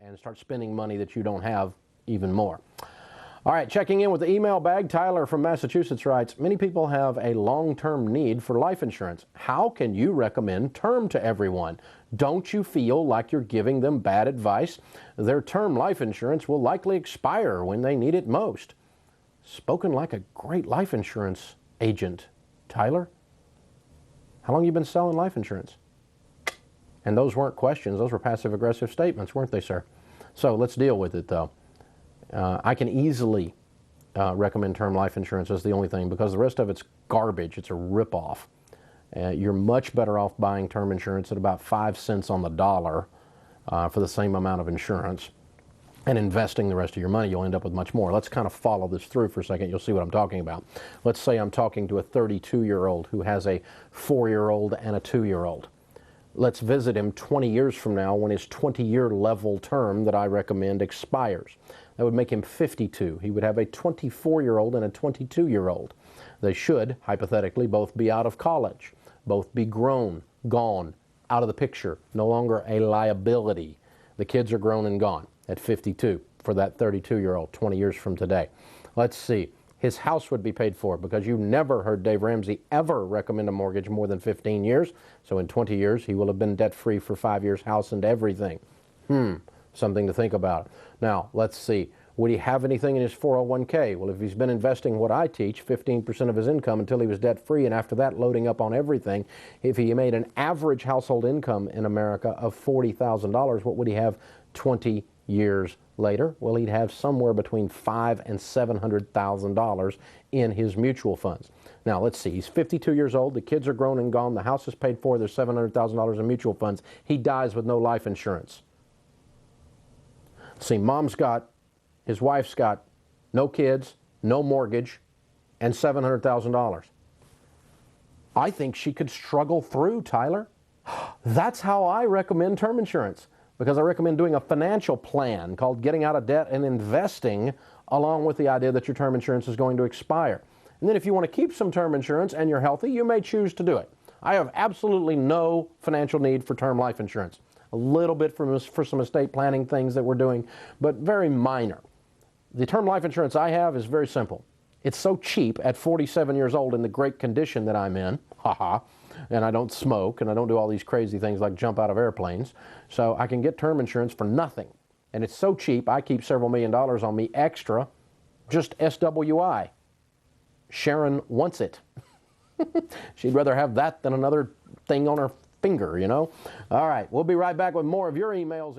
and start spending money that you don't have even more. All right, checking in with the email bag, Tyler from Massachusetts writes, many people have a long-term need for life insurance. How can you recommend term to everyone? Don't you feel like you're giving them bad advice? Their term life insurance will likely expire when they need it most. Spoken like a great life insurance agent. Tyler, how long have you been selling life insurance? And those weren't questions, those were passive-aggressive statements, weren't they, sir? So let's deal with it, though. I can easily recommend term life insurance as the only thing because the rest of it's garbage. It's a ripoff. You're much better off buying term insurance at about 5 cents on the dollar for the same amount of insurance and investing the rest of your money. You'll end up with much more. Let's kind of follow this through for a second. You'll see what I'm talking about. Let's say I'm talking to a 32-year-old who has a 4-year-old and a 2-year-old. Let's visit him 20 years from now when his 20-year level term that I recommend expires. That would make him 52. He would have a 24-year-old and a 22-year-old. They should, hypothetically, both be out of college, both be grown, gone, out of the picture, no longer a liability. The kids are grown and gone at 52 for that 32-year-old 20 years from today. Let's see. His house would be paid for because you never heard Dave Ramsey ever recommend a mortgage more than 15 years. So in 20 years, he will have been debt-free for 5 years, house and everything. Something to think about. Now, let's see. Would he have anything in his 401k? Well, if he's been investing what I teach, 15% of his income until he was debt-free, and after that loading up on everything, if he made an average household income in America of $40,000, what would he have 20 years later? Well, he'd have somewhere between $500,000 and $700,000 in his mutual funds. Now, let's see. He's 52 years old. The kids are grown and gone. The house is paid for. There's $700,000 in mutual funds. He dies with no life insurance. See, his wife's got no kids, no mortgage, and $700,000. I think she could struggle through, Tyler. That's how I recommend term insurance, because I recommend doing a financial plan called getting out of debt and investing along with the idea that your term insurance is going to expire. And then if you want to keep some term insurance and you're healthy, you may choose to do it. I have absolutely no financial need for term life insurance. A little bit for some estate planning things that we're doing, but very minor. The term life insurance I have is very simple. It's so cheap at 47 years old in the great condition that I'm in, and I don't smoke and I don't do all these crazy things like jump out of airplanes, so I can get term insurance for nothing. And it's so cheap, I keep several $1 million on me extra, just SWI. Sharon wants it. She'd rather have that than another thing on her finger, you know? All right, we'll be right back with more of your emails.